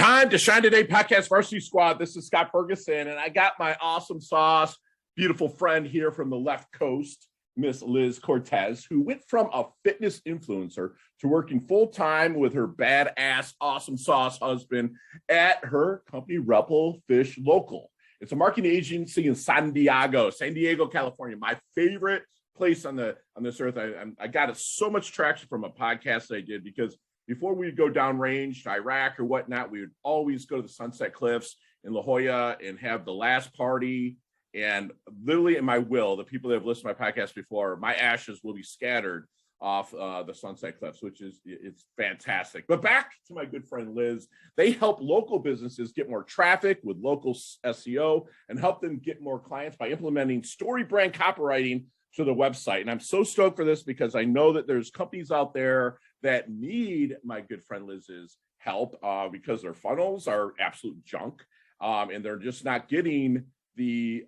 Time to Shine Today podcast varsity squad. This is Scott Ferguson, and I got my awesome sauce, beautiful friend here from the left coast, Miss Liz Cortes, who went from a fitness influencer to working full-time with her badass, awesome sauce husband at her company, Rebel Fish Local. It's a marketing agency in San Diego, California, my favorite place on this earth. I got so much traction from a podcast that I did because before we would go downrange to Iraq or whatnot, we would always go to the Sunset Cliffs in La Jolla and have the last party. And literally in my will, the people that have listened to my podcast before, my ashes will be scattered off the Sunset Cliffs, which is, it's fantastic. But back to my good friend Liz, they help local businesses get more traffic with local SEO and help them get more clients by implementing story brand copywriting to the website. And I'm so stoked for this because I know that there's companies out there that need my good friend Liz's help because their funnels are absolute junk and they're just not getting the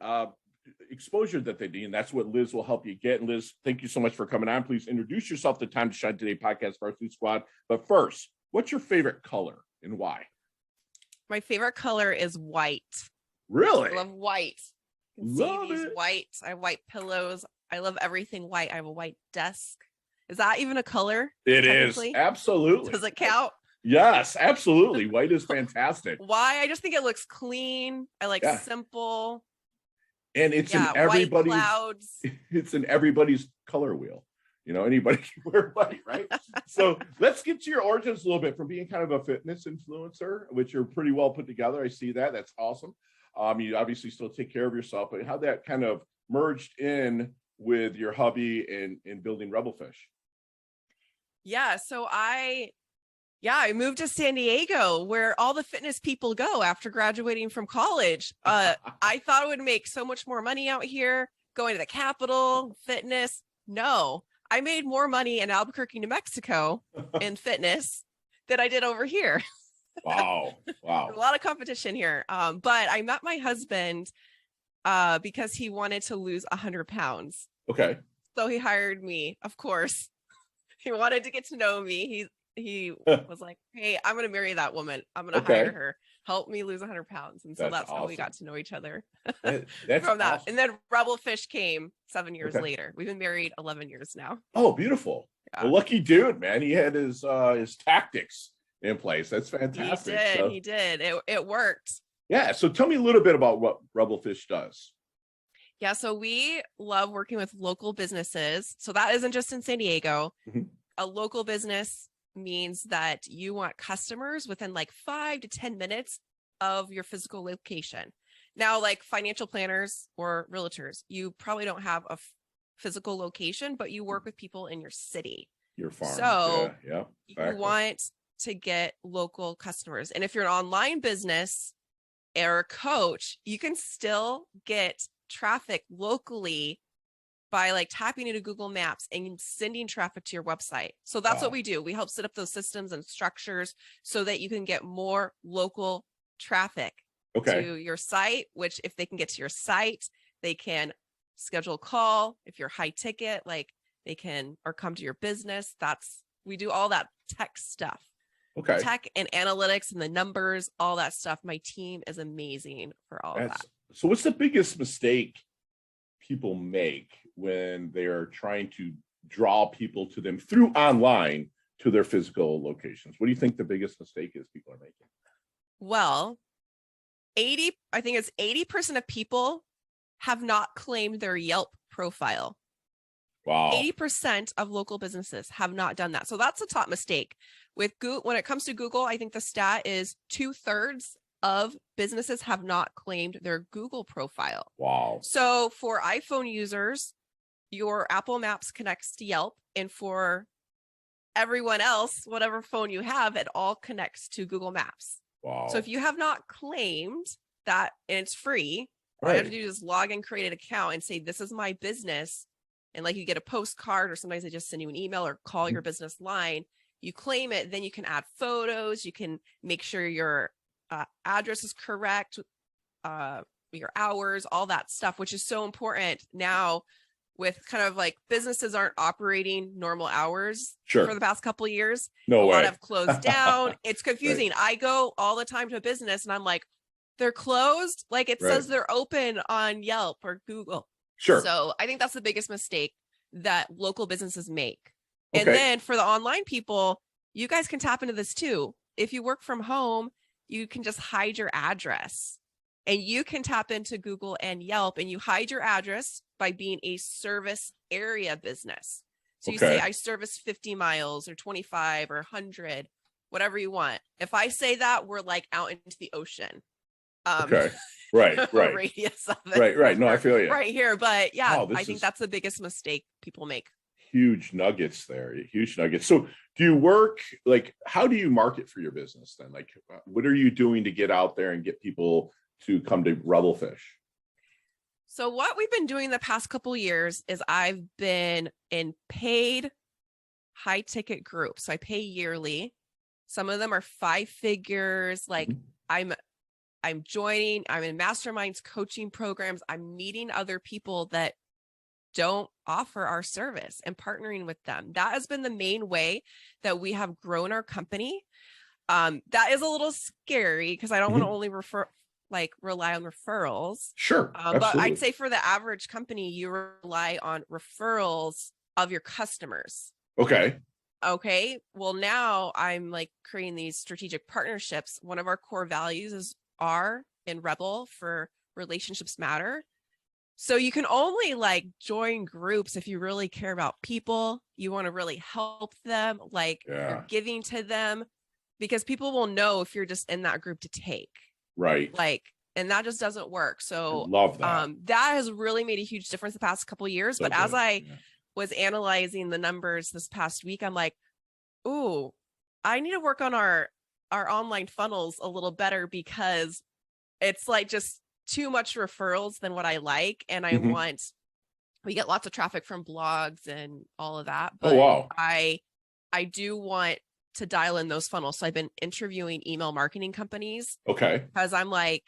exposure that they need. And that's what Liz will help you get. And Liz, thank you so much for coming on. Please introduce yourself to Time to Shine Today podcast varsity squad. But first, what's your favorite color and why? My favorite color is white. Really? I love white. Love these it. White. I have white pillows. I love everything white. I have a white desk. Is that even a color? It is. Absolutely. Does it count? Yes, absolutely. White is fantastic. Why? I just think it looks clean. I like simple. And it's in everybody's clouds. It's in everybody's color wheel. You know, anybody can wear white, right? So let's get to your origins a little bit from being kind of a fitness influencer, which you're pretty well put together. I see that. That's awesome. You obviously still take care of yourself, but how that kind of merged in with your hubby in building Rebel Fish. Yeah. So I moved to San Diego where all the fitness people go after graduating from college. I thought it would make so much more money out here going to the Capitol, fitness. No, I made more money in Albuquerque, New Mexico in fitness than I did over here. Wow. A lot of competition here. But I met my husband because he wanted to lose 100 pounds. Okay. So he hired me, of course. He wanted to get to know me. He was like, hey, I'm going to marry that woman. I'm going to hire her. Help me lose 100 pounds. And so that's how we got to know each other that's from that. Awesome. And then Rebel Fish came 7 years later. We've been married 11 years now. Oh, beautiful. Yeah. Well, lucky dude, man. He had his tactics in place. That's fantastic. He did. It worked. Yeah. So tell me a little bit about what Rebel Fish does. Yeah. So we love working with local businesses. So that isn't just in San Diego. Mm-hmm. A local business means that you want customers within like 5 to 10 minutes of your physical location. Now, like financial planners or realtors, you probably don't have a physical location, but you work with people in your city. Your farm. So exactly. You want to get local customers. And if you're an online business or a coach, you can still get traffic locally by like tapping into Google Maps and sending traffic to your website. So that's what we do. We help set up those systems and structures so that you can get more local traffic to your site, which if they can get to your site, they can schedule a call. If you're high ticket, like they can, or come to your business. We do all that tech stuff. Okay. Tech and analytics and the numbers, all that stuff. My team is amazing for all of that. So what's the biggest mistake people make when they're trying to draw people to them through online to their physical locations? What do you think the biggest mistake is people are making? Well, I think it's 80% of people have not claimed their Yelp profile. Wow. 80% of local businesses have not done that. So that's a top mistake. With Google, when it comes to Google, I think the stat is 2/3 of businesses have not claimed their Google profile. Wow. So for iPhone users, your Apple Maps connects to Yelp, and for everyone else, whatever phone you have, it all connects to Google Maps. Wow. So if you have not claimed that, and it's free, all you have to do is log in, create an account and say, this is my business. And like you get a postcard, or sometimes they just send you an email or call your business line. You claim it, then you can add photos. You can make sure your address is correct, your hours, all that stuff, which is so important now with kind of like businesses aren't operating normal hours Sure. for the past couple of years. No a way. lot have closed down. It's confusing. Right. I go all the time to a business and I'm like, they're closed. Like it Right. says they're open on Yelp or Google. Sure. So I think that's the biggest mistake that local businesses make. And Okay. then for the online people, you guys can tap into this too. If you work from home, you can just hide your address and you can tap into Google and Yelp, and you hide your address by being a service area business. So you say, I service 50 miles or 25 or 100, whatever you want. If I say that, we're like out into the ocean. Okay. Right. Right. Radius of it. Right. Right. No, I feel you. Right here. But yeah, Wow, I think that's the biggest mistake people make. Huge nuggets there. Huge nuggets. So do you work, like, how do you market for your business then? Like, what are you doing to get out there and get people to come to Rebelfish? So what we've been doing the past couple of years is I've been in paid high ticket groups. So I pay yearly. Some of them are 5 figures. Like I'm joining, I'm in masterminds, coaching programs. I'm meeting other people that don't offer our service and partnering with them. That has been the main way that we have grown our company. That is a little scary because I don't want to only rely on referrals. Sure. But I'd say for the average company, you rely on referrals of your customers. Okay. Well, now I'm like creating these strategic partnerships. One of our core values are in Rebel for relationships matter. So you can only like join groups if you really care about people. You want to really help them, like you're giving to them, because people will know if you're just in that group to take. Right. Like, and that just doesn't work. So I love that. That has really made a huge difference the past couple of years. But as I was analyzing the numbers this past week, I'm like, ooh, I need to work on our online funnels a little better, because it's like just too much referrals than what I like. And I we get lots of traffic from blogs and all of that. But I do want to dial in those funnels. So I've been interviewing email marketing companies. Because I'm like,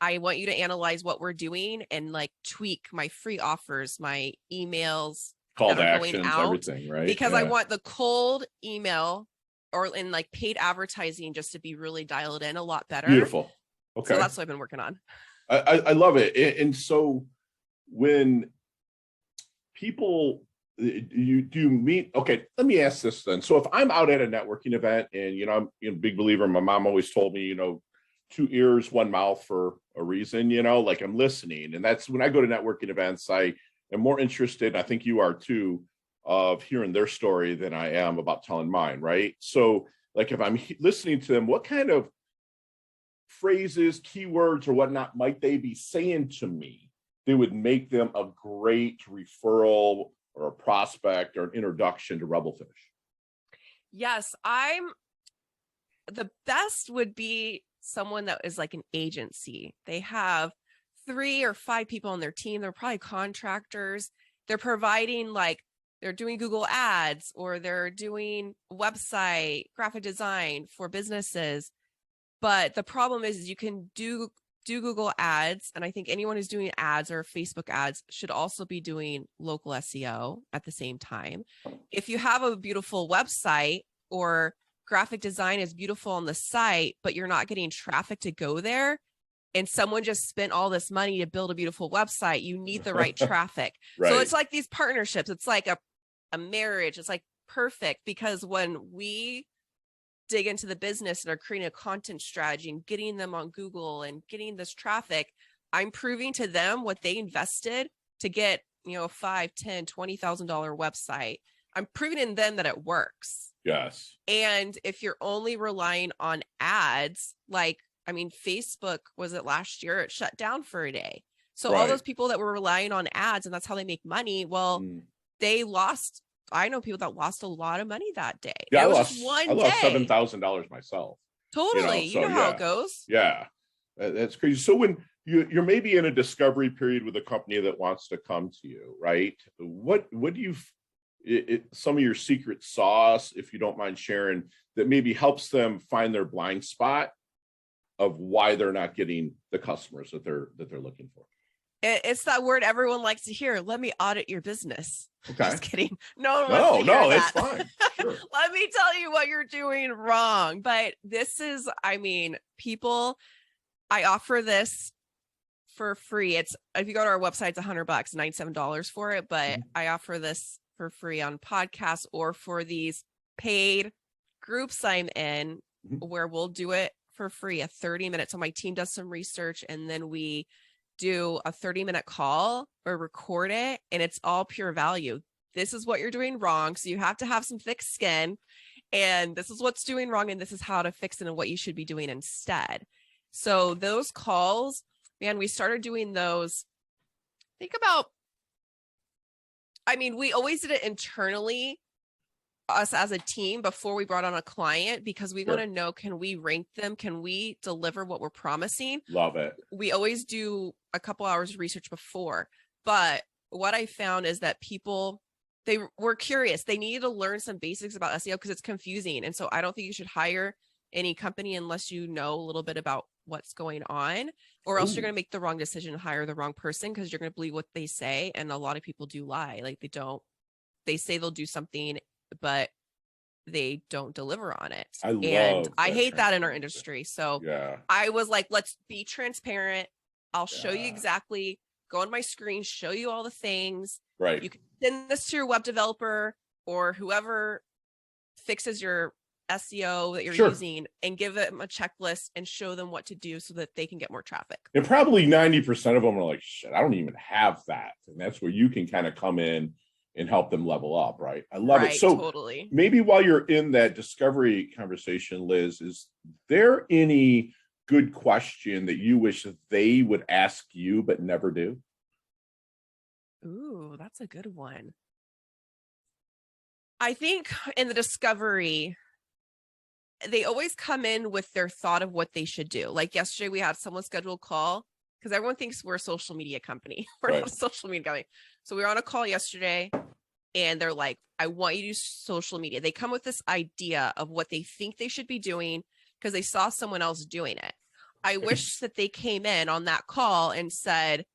I want you to analyze what we're doing and like tweak my free offers, my emails, call to actions, everything, right? Because I want the cold email or in like paid advertising just to be really dialed in a lot better. Beautiful. Okay. So that's what I've been working on. I love it. And so when people, you meet, let me ask this then. So if I'm out at a networking event and, I'm a big believer, my mom always told me, 2 ears, 1 mouth for a reason, like I'm listening. And that's when I go to networking events, I am more interested, I think you are too, of hearing their story than I am about telling mine, right? So like if I'm listening to them, what kind of phrases, keywords, or whatnot might they be saying to me that would make them a great referral or a prospect or an introduction to Rebelfish? Yes, the best would be someone that is like an agency. They have 3 or 5 people on their team. They're probably contractors. They're providing they're doing Google ads, or they're doing website graphic design for businesses. But the problem is you can do Google ads. And I think anyone who's doing ads or Facebook ads should also be doing local SEO at the same time. If you have a beautiful website or graphic design is beautiful on the site, but you're not getting traffic to go there, and someone just spent all this money to build a beautiful website, you need the right traffic. Right. So it's like these partnerships. It's like a marriage. It's like perfect, because when we dig into the business and are creating a content strategy and getting them on Google and getting this traffic, I'm proving to them what they invested to get, a $5,000, $10,000, $20,000 website. I'm proving in them that it works. Yes. And if you're only relying on ads, Facebook, was it last year? It shut down for a day. So all those people that were relying on ads and that's how they make money, well, they lost. I know people that lost a lot of money that day. Yeah, I lost $7,000 myself. Totally. You know how it goes. Yeah. That's crazy. So when you're maybe in a discovery period with a company that wants to come to you, right? What do you, some of your secret sauce, if you don't mind sharing, that maybe helps them find their blind spot of why they're not getting the customers that they're looking for? It's that word everyone likes to hear. Let me audit your business. Okay. Just kidding. No one wants to hear No, that. it's fine. Sure. Let me tell you what you're doing wrong. But this is, I mean, people, I offer this for free. It's, if you go to our website, it's $100, $97 for it. But I offer this for free on podcasts or for these paid groups I'm in, where we'll do it for free, a 30-minute. So my team does some research and then we do a 30-minute call or record it, and it's all pure value. This is what you're doing wrong. So you have to have some thick skin, and this is what's doing wrong, and this is how to fix it and what you should be doing instead. So those calls, man, we started doing those, think about, I mean, we always did it internally, us as a team, before we brought on a client, because we want to know, can we rank them? Can we deliver what we're promising? Love it. We always do a couple hours of research before, but what I found is that people, they were curious. They needed to learn some basics about SEO because it's confusing. And so I don't think you should hire any company unless you know a little bit about what's going on, or else you're going to make the wrong decision and hire the wrong person, because you're going to believe what they say. And a lot of people do lie. Like they say they'll do something, but they don't deliver on it. I hate that in our industry. So I was like, let's be transparent. I'll show you exactly, go on my screen, show you all the things. Right. You can send this to your web developer or whoever fixes your SEO that you're using, and give them a checklist and show them what to do so that they can get more traffic. And probably 90% of them are like, shit, I don't even have that. And that's where you can kind of come in and help them level up, right? I love it. So totally. Maybe while you're in that discovery conversation, Liz, is there any good question that you wish that they would ask you but never do? Ooh, that's a good one. I think in the discovery, they always come in with their thought of what they should do. Like yesterday, we had someone schedule a call because everyone thinks we're a social media company. We're not a social media company. So we were on a call yesterday and they're like, I want you to do social media. They come with this idea of what they think they should be doing because they saw someone else doing it. I wish that they came in on that call and said,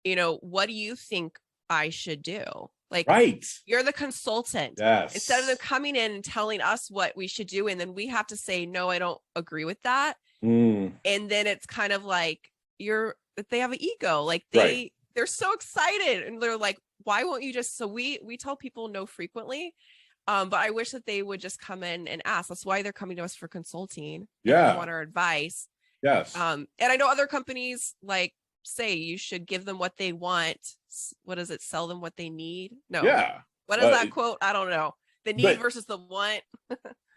you know, what do you think I should do? Like, you're the consultant. Yes. Instead of them coming in and telling us what we should do, and then we have to say, no, I don't agree with that. And then it's kind of like they have an ego. Like they're so excited and they're like, why won't you just, so we tell people no frequently. But I wish that they would just come in and ask. That's why they're coming to us for consulting. Yeah. They want our advice. Yes. And I know other companies like say you should give them what they want. What is it? Sell them what they need? No. Yeah. What is that quote? I don't know. The need versus the want.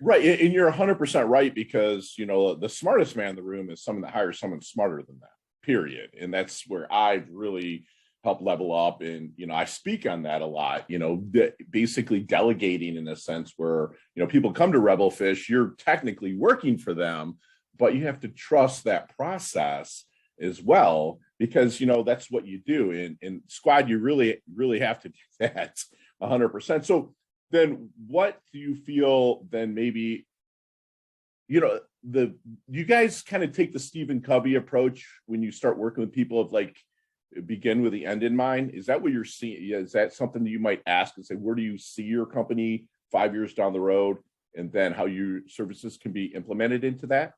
Right. And you're 100% right, because, you know, the smartest man in the room is someone that hires someone smarter than that, period. And that's where I've really helped level up. And, you know, I speak on that a lot, you know, basically delegating in a sense where, you know, people come to Rebelfish, you're technically working for them, but you have to trust that process as well, because, you know, that's what you do. In Squad, you really, really have to do that 100%. So then what do you feel then maybe, you know, you guys kind of take the Stephen Covey approach when you start working with people of like, begin with the end in mind? Is that what you're seeing? Is that something that you might ask and say, where do you see your company 5 years down the road? And then how your services can be implemented into that?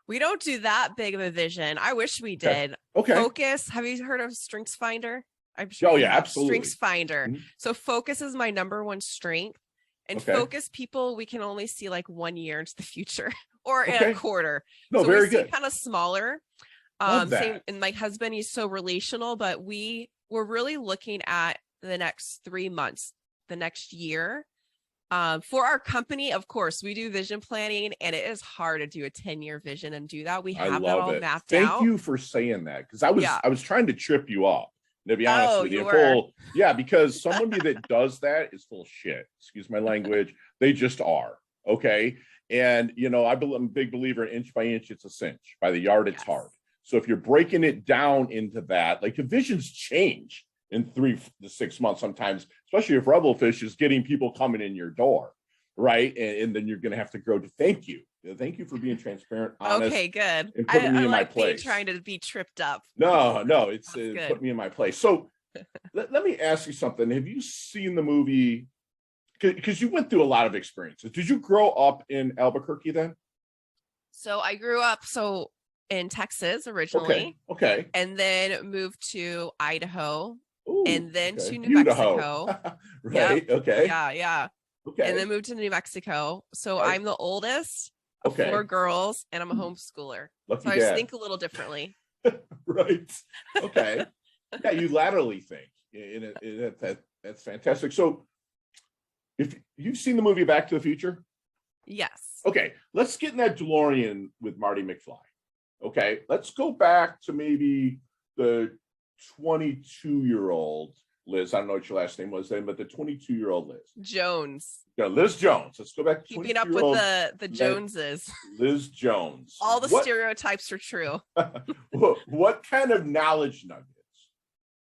We don't do that big of a vision. I wish we did. Okay. Focus. Have you heard of Strengths Finder? I'm sure. Oh yeah, absolutely. Strengths Finder. So focus is my number one strength, and focus people we can only see like 1 year into the future or in a quarter. No, so very good. Kind of smaller. Same, and my husband, he's so relational, but we're really looking at the next 3 months, the next year. For our company, of course, we do vision planning, and it is hard to do a 10-year vision and do that. We have that all mapped out. Thank you for saying that, because I was trying to trip you up, to be honest with you. Because somebody that does that is full of shit. Excuse my language. They just are. Okay. And, you know, I'm a big believer in inch by inch, it's a cinch. By the yard, it's hard. So if you're breaking it down into that, like the visions change in 3 to 6 months sometimes, especially if Rebelfish is getting people coming in your door, right? And then you're going to have to grow to thank you Thank you for being transparent, honest, Okay, good. and putting me I in my like being place. trying to be tripped up. No, it's That's good. put me in my place. So let me ask you something. Have you seen the movie? Because you went through a lot of experiences. Did you grow up in Albuquerque then? So I grew up in Texas Okay. originally, Okay. and then moved to Idaho, Ooh, and then okay. to New Idaho. Mexico. Yep. Right. Okay. Yeah, yeah. And Okay. then moved to New Mexico. So Right. I'm the oldest of Okay. 4 girls, and I'm a homeschooler. So Lucky I just dad. think a little differently. Right. Okay. Yeah, you laterally think. That's fantastic. So if you've seen the movie Back to the Future, Yes. okay, let's get in that DeLorean with Marty McFly. Okay, let's go back to maybe the 22-year-old Liz. I don't know what your last name was then, but the 22-year-old Liz. Jones. Yeah, Liz Jones. Let's go back to Keeping up with the Joneses. Liz Jones. All the stereotypes are true. What kind of knowledge nuggets?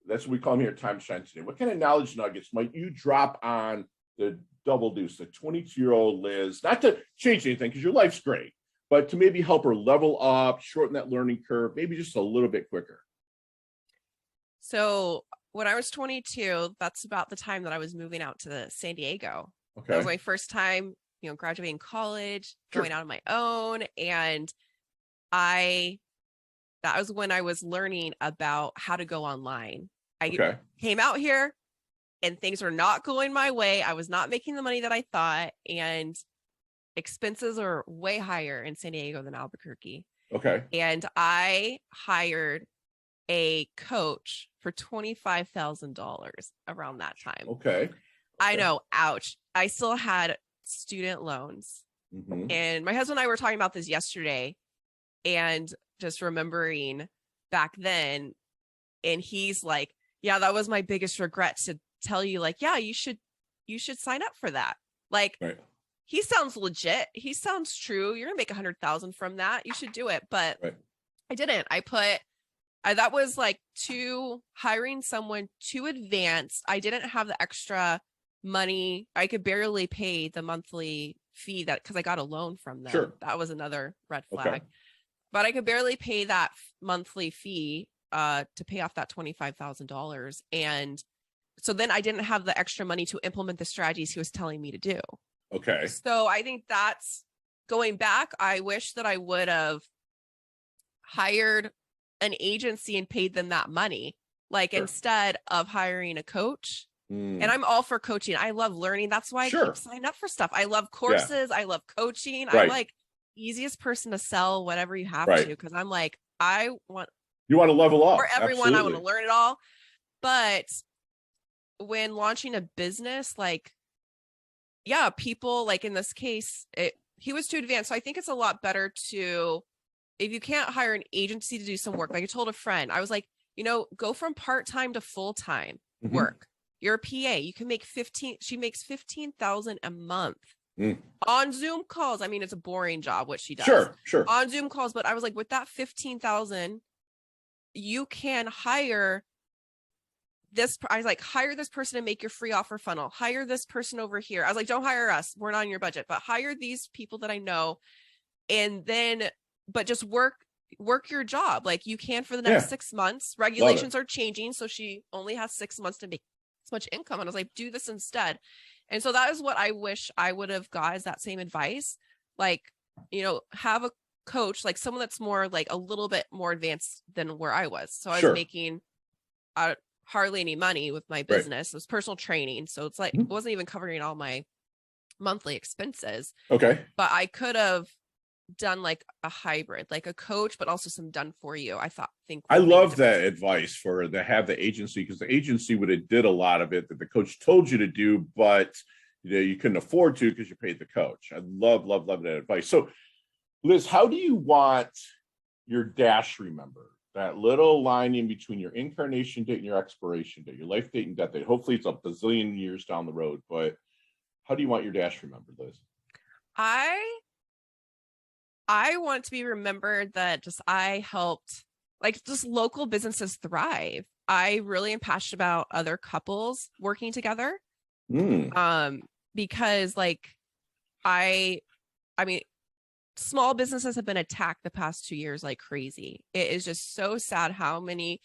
That's what we call them here at Time Shine today. What kind of knowledge nuggets might you drop on the double deuce, the 22-year-old Liz? Not to change anything because your life's great, but to maybe help her level up, shorten that learning curve, maybe just a little bit quicker. So when I was 22, that's about the time that I was moving out to San Diego. Okay. That was my first time, graduating college, going out on my own. And that was when I was learning about how to go online. I came out here and things were not going my way. I was not making the money that I thought, and expenses are way higher in San Diego than Albuquerque. Okay. And I hired a coach for $25,000 around that time. Okay. I know. Ouch. I still had student loans. Mm-hmm. And my husband and I were talking about this yesterday, and just remembering back then. And he's like, yeah, that was my biggest regret, to tell you, like, yeah, you should sign up for that. Like, right. He sounds legit. He sounds true. You're gonna make 100,000 from that. You should do it. But right. I didn't. That was like hiring someone too advanced. I didn't have the extra money. I could barely pay the monthly fee because I got a loan from them. Sure. That was another red flag. Okay. But I could barely pay that monthly fee to pay off that $25,000. And so then I didn't have the extra money to implement the strategies he was telling me to do. Okay. So I think that's going back. I wish that I would have hired an agency and paid them that money, like, sure, instead of hiring a coach. And I'm all for coaching. I love learning. That's why I keep signing up for stuff. I love courses. Yeah. I love coaching. Right. I'm like easiest person to sell whatever you have to, because I'm like, you want to level up for everyone. Absolutely. I want to learn it all. But when launching a business, like, yeah, people, like in this case, he was too advanced. So I think it's a lot better to, if you can't hire an agency to do some work, like I told a friend, I was like, go from part-time to full-time work. You're a PA. You can make she makes 15,000 a month on Zoom calls. I mean, it's a boring job, what she does. Sure. On Zoom calls. But I was like, with that 15,000, you can hire this. I was like, hire this person to make your free offer funnel. Hire this person over here. I was like, don't hire us. We're not on your budget, but hire these people that I know. And then, but just work your job like you can for the next 6 months. Regulations are changing, so she only has 6 months to make as much income. And I was like, do this instead. And so that is what I wish I would have got, is that same advice. Like, have a coach, like someone that's more like a little bit more advanced than where I was. So I was making hardly any money with my business. It was personal training, so it's like it wasn't even covering all my monthly expenses. Okay, but I could have done like a hybrid, like a coach, but also some done for you. I love that advice to have the agency, because the agency would have did a lot of it that the coach told you to do, but you couldn't afford to because you paid the coach. I love that advice. So Liz, how do you want your dash remembered? That little line in between your incarnation date and your expiration date, your life date and death date. Hopefully it's a bazillion years down the road, but how do you want your dash remembered, Liz? I want to be remembered that I helped, like, just local businesses thrive. I really am passionate about other couples working together. Because like, I mean, small businesses have been attacked the past 2 years like crazy. It is just so sad how many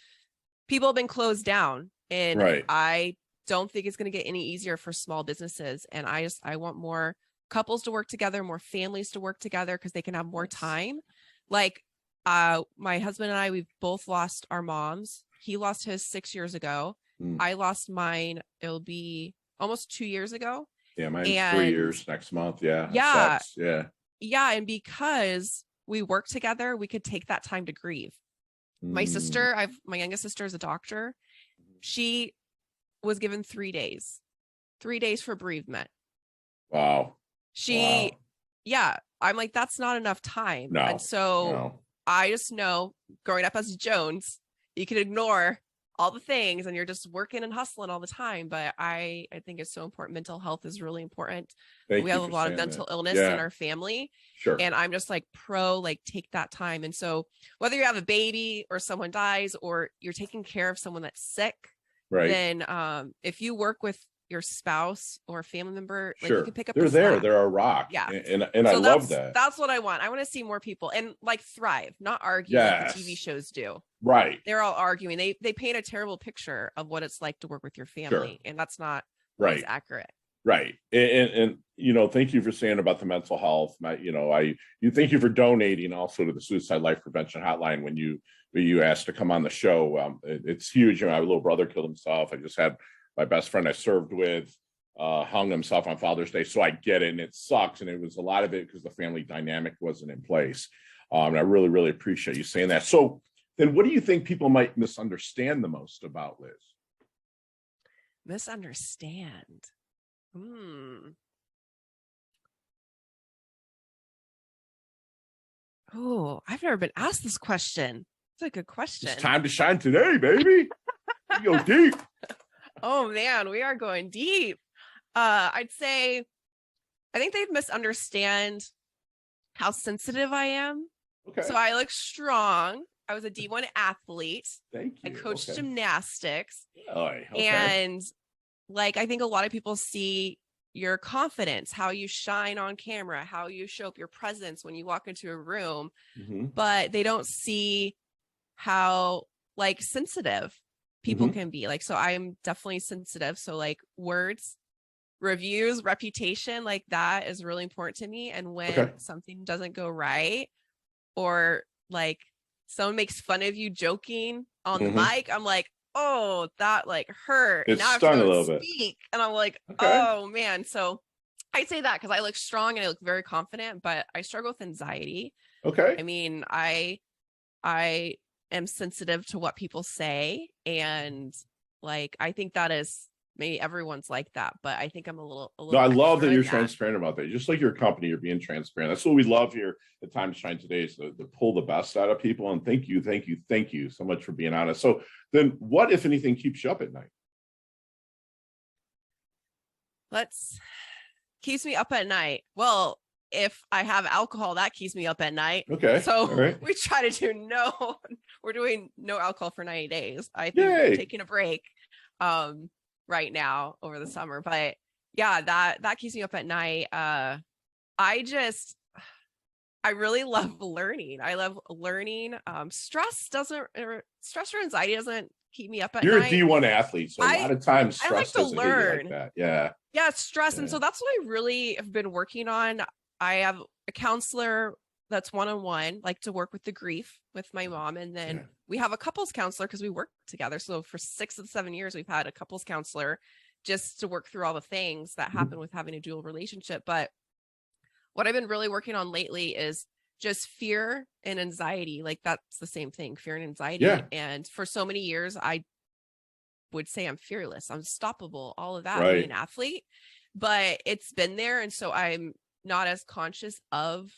people have been closed down. And Right. I don't think it's going to get any easier for small businesses. And I want more couples to work together, more families to work together because they can have more time. Like my husband and I, we've both lost our moms. He lost his 6 years ago. I lost mine. It'll be almost 2 years ago. Yeah, mine's 3 years next month. Yeah. Yeah. Sucks. Yeah. Yeah. And because we work together, we could take that time to grieve. My sister, my youngest sister is a doctor. She was given 3 days for bereavement. Wow. Yeah, I'm like, that's not enough time. No, and so I just know growing up as a Jones, you can ignore all the things and you're just working and hustling all the time. But I think it's so important. Mental health is really important. We have a lot of mental illness in our family. Sure. And I'm just like like take that time. And so whether you have a baby or someone dies or you're taking care of someone that's sick, right, then if you work with your spouse or family member, like sure, you can pick up they're a rock. Yeah. And so I love that. That's what I want. I want to see more people and like thrive, not argue like the TV shows do. Right. They're all arguing. They paint a terrible picture of what it's like to work with your family. And that's not always accurate. Right. And thank you for saying about the mental health. Thank you for donating also to the Suicide Life Prevention Hotline when you asked to come on the show. It's huge. My little brother killed himself. I just had my best friend I served with hung himself on Father's Day. So I get it. And it sucks. And it was a lot of it because the family dynamic wasn't in place. And I really, really appreciate you saying that. So then what do you think people might misunderstand the most about Liz? Misunderstand. Oh, I've never been asked this question. It's a good question. It's time to shine today, baby. We go deep. Oh man, we are going deep. I'd say I think they misunderstand how sensitive I am. Okay. So I look strong. I was a D1 athlete. Thank you. I coached gymnastics. Okay. And like I think a lot of people see your confidence, how you shine on camera, how you show up, your presence when you walk into a room, but they don't see how like sensitive people can be. Like, so I'm definitely sensitive. So like words, reviews, reputation, like that is really important to me. And when something doesn't go right or like someone makes fun of you joking on the mic, I'm like, oh, that like hurt. It now stung I have a to little speak. And I'm like, oh man. So I'd say that because I look strong and I look very confident, but I struggle with anxiety. Okay. I mean, I am sensitive to what people say. And like, I think that is maybe everyone's like that, but I think I'm a little. No, I love that you're transparent about that. Just like your company, you're being transparent. That's what we love here at Time to Shine today, is to pull the best out of people. And thank you so much for being honest. So then what, if anything, keeps you up at night? Keeps me up at night. Well, if I have alcohol, that keeps me up at night. Okay. So we try to do we're doing no alcohol for 90 days. I think we're taking a break right now over the summer. But yeah, that keeps me up at night. I really love learning. I love learning. Stress or anxiety doesn't keep me up at night. You're a D1 athlete, so a lot of times stress doesn't hit you like that. Yeah, stress. And so that's what I really have been working on. I have a counselor that's one-on-one, like to work with the grief with my mom. And then we have a couples counselor because we work together. So for 6 of the 7 years, we've had a couples counselor just to work through all the things that happen with having a dual relationship. But what I've been really working on lately is just fear and anxiety. Like that's the same thing, fear and anxiety. Yeah. And for so many years, I would say I'm fearless, unstoppable, all of that, Right. being an athlete, but it's been there. And so I'm not as conscious of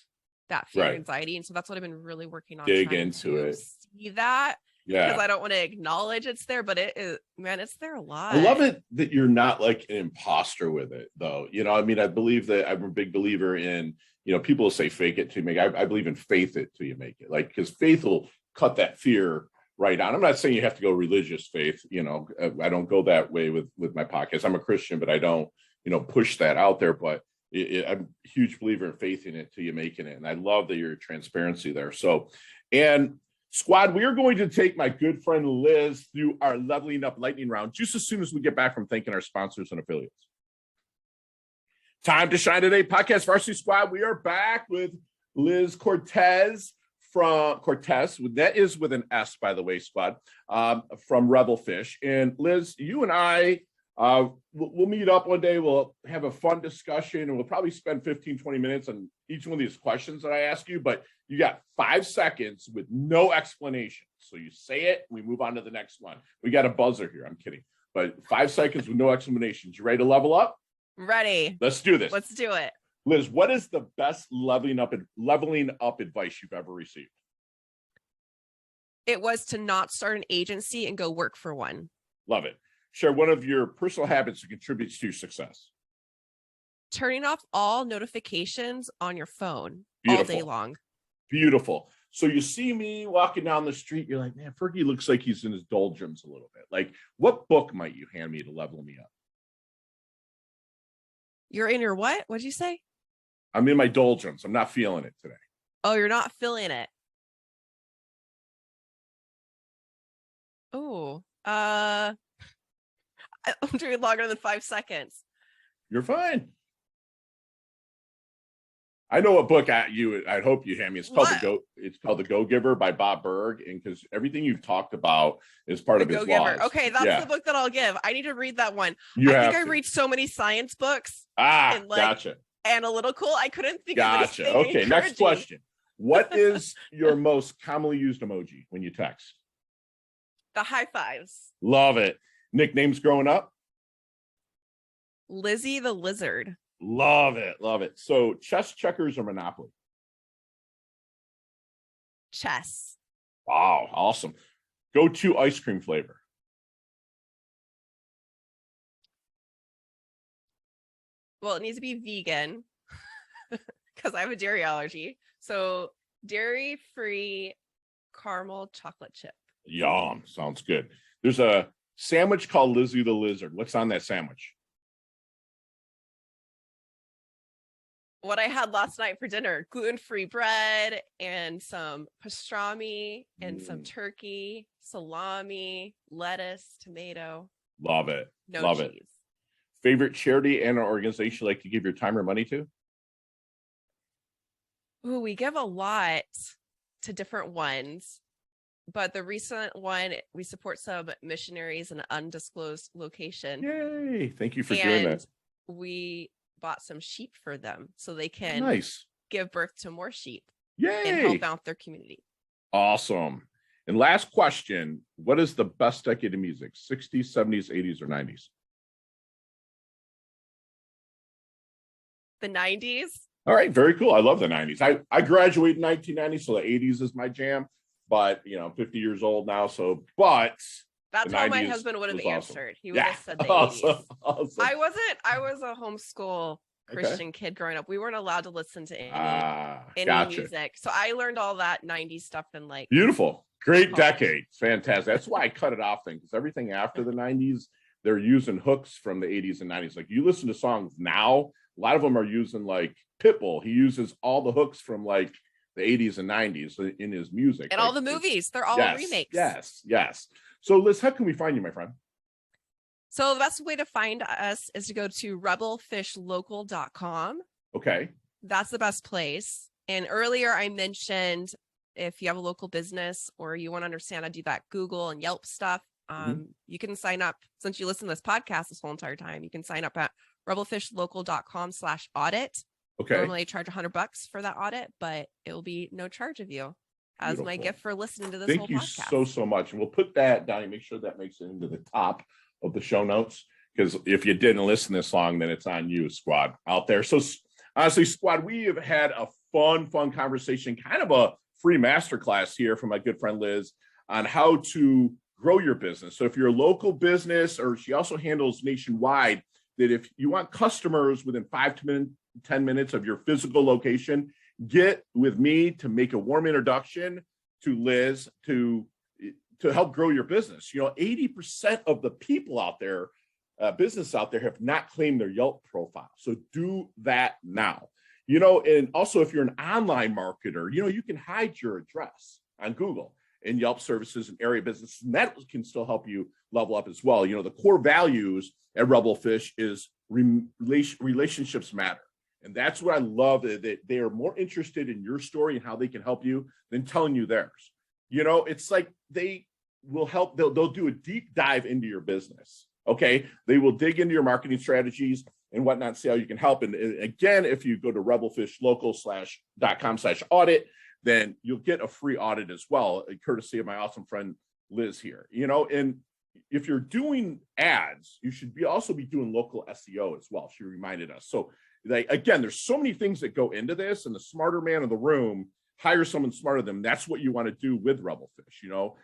that fear and anxiety. And so that's what I've been really working on. Dig into it. See that. Yeah. Because I don't want to acknowledge it's there, but it is, man, it's there a lot. I love it that you're not like an imposter with it, though. You know, I mean, I believe that I'm a big believer in, you know, people will say fake it till you make it. I believe in faith it till you make it. Like, because faith will cut that fear right on. I'm not saying you have to go religious faith. You know, I don't go that way with my podcast. I'm a Christian, but I don't, you know, push that out there. But I'm a huge believer in faith in it till you making it. And I love that your transparency there. So, and squad, we are going to take my good friend Liz through our leveling up lightning round just as soon as we get back from thanking our sponsors and affiliates. Time to shine today, podcast varsity squad. We are back with Liz Cortes from Cortes. That is with an S, by the way, squad, from Rebel Fish. And Liz, you and I, we'll meet up one day. We'll have a fun discussion, and we'll probably spend 15, 20 minutes on each one of these questions that I ask you. But you got 5 seconds with no explanation. So you say it, we move on to the next one. We got a buzzer here. I'm kidding. But 5 seconds with no explanations. You ready to level up? Ready. Let's do this. Let's do it. Liz, what is the best leveling up advice you've ever received? It was to not start an agency and go work for one. Love it. Share one of your personal habits that contributes to your success. Turning off all notifications on your phone all day long. Beautiful. So you see me walking down the street, you're like, man, Fergie looks like he's in his doldrums a little bit. Like, what book might you hand me to level me up? You're in your what? What'd you say? I'm in my doldrums. I'm not feeling it today. Oh, you're not feeling it. Oh, I'm doing longer than 5 seconds. You're fine. I know what book I'd hope you hand me. It's called It's called The Go-Giver by Bob Berg, and because everything you've talked about is part of his laws. Okay, that's the book that I'll give. I need to read that one. I read so many science books. And gotcha. Analytical. I couldn't think of anything. Okay, next question. What is your most commonly used emoji when you text? The high fives. Love it. Nicknames growing up? Lizzie the Lizard. Love it. Love it. So chess, checkers, or Monopoly? Chess. Wow. Awesome. Go-to ice cream flavor? Well, it needs to be vegan because I have a dairy allergy. So dairy-free caramel chocolate chip. Yum. Sounds good. There's a sandwich called Lizzie the Lizard. What's on that sandwich? What I had last night for dinner: gluten-free bread and some pastrami and some turkey, salami, lettuce, tomato. Love it. No Love cheese. It. Favorite charity and or organization you like to give your time or money to? Ooh, we give a lot to different ones, but the recent one, we support some missionaries in an undisclosed location. Yay! Thank you for doing that. We bought some sheep for them so they can give birth to more sheep. Yay! And help out their community. Awesome. And last question, what is the best decade of music? 60s, 70s, 80s, or 90s? The 90s. All right, very cool. I love the 90s. I graduated in 1990, so the 80s is my jam. But, I'm 50 years old now, so, but... That's how my husband would have answered. He would have said the 80s. Awesome. I was a homeschool Christian kid growing up. We weren't allowed to listen to any music. So I learned all that 90s stuff in beautiful. Great decade. Fantastic. That's why I cut it off thing, because everything after the 90s, they're using hooks from the 80s and 90s. Like you listen to songs now, a lot of them are using Pitbull. He uses all the hooks from the 80s and 90s in his music. And all the movies, they're all remakes. Yes. So Liz, how can we find you, my friend? So the best way to find us is to go to rebelfishlocal.com. Okay. That's the best place. And earlier I mentioned if you have a local business or you want to understand how to do that Google and Yelp stuff, you can sign up. Since you listen to this podcast this whole entire time, you can sign up at rebelfishlocal.com/audit. Okay. Normally I charge $100 for that audit, but it will be no charge of you as my gift for listening to this whole podcast. Thank you so much. And we'll put that down. Make sure that makes it into the top of the show notes, because if you didn't listen this long, then it's on you, squad, out there. So honestly, squad, we have had a fun conversation, kind of a free masterclass here from my good friend Liz on how to grow your business. So if you're a local business, or she also handles nationwide, that if you want customers within 5 to 10 minutes of your physical location, get with me to make a warm introduction to Liz to help grow your business. 80% of the people out there businesses out there have not claimed their Yelp profile. So do that now. You know, and also if you're an online marketer, you know, you can hide your address on Google and Yelp services and area businesses, and that can still help you level up as well. You know, the core values at Rebelfish is relationships matter. And that's what I love, that they are more interested in your story and how they can help you than telling you theirs. You know, it's like they will help, they'll do a deep dive into your business. Okay. They will dig into your marketing strategies and whatnot, see how you can help. And again, if you go to rebelfishlocal.com/audit, then you'll get a free audit as well, courtesy of my awesome friend Liz here. You know, and if you're doing ads, you should also be doing local SEO as well. She reminded us. So again, there's so many things that go into this, and the smarter man in the room, hire someone smarter than them. That's what you want to do with Rebelfish. You know,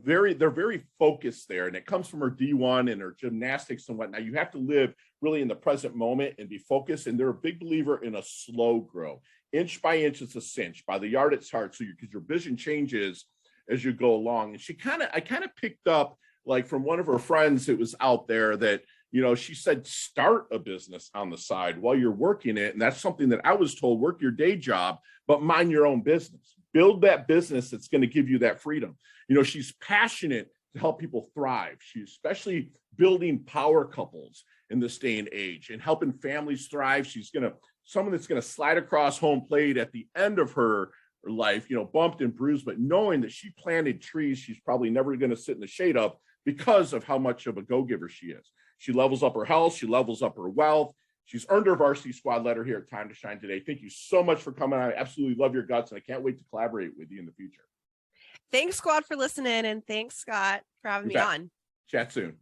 they're very focused there, and it comes from her D1 and her gymnastics and whatnot. You have to live really in the present moment and be focused. And they're a big believer in a slow grow. Inch by inch, it's a cinch. By the yard, it's hard. So because your vision changes as you go along. And I kind of picked up, like, from one of her friends that was out there, that, you know, she said, start a business on the side while you're working it. And that's something that I was told: work your day job, but mind your own business. Build that business that's going to give you that freedom. You know, she's passionate to help people thrive. She's especially building power couples in this day and age and helping families thrive. She's someone that's going to slide across home plate at the end of her life, you know, bumped and bruised, but knowing that she planted trees she's probably never going to sit in the shade of because of how much of a go-giver she is. She levels up her health. She levels up her wealth. She's earned her varsity squad letter here at Time to Shine today. Thank you so much for coming on. I absolutely love your guts, and I can't wait to collaborate with you in the future. Thanks, squad, for listening, and thanks, Scott, for having me on. Chat soon.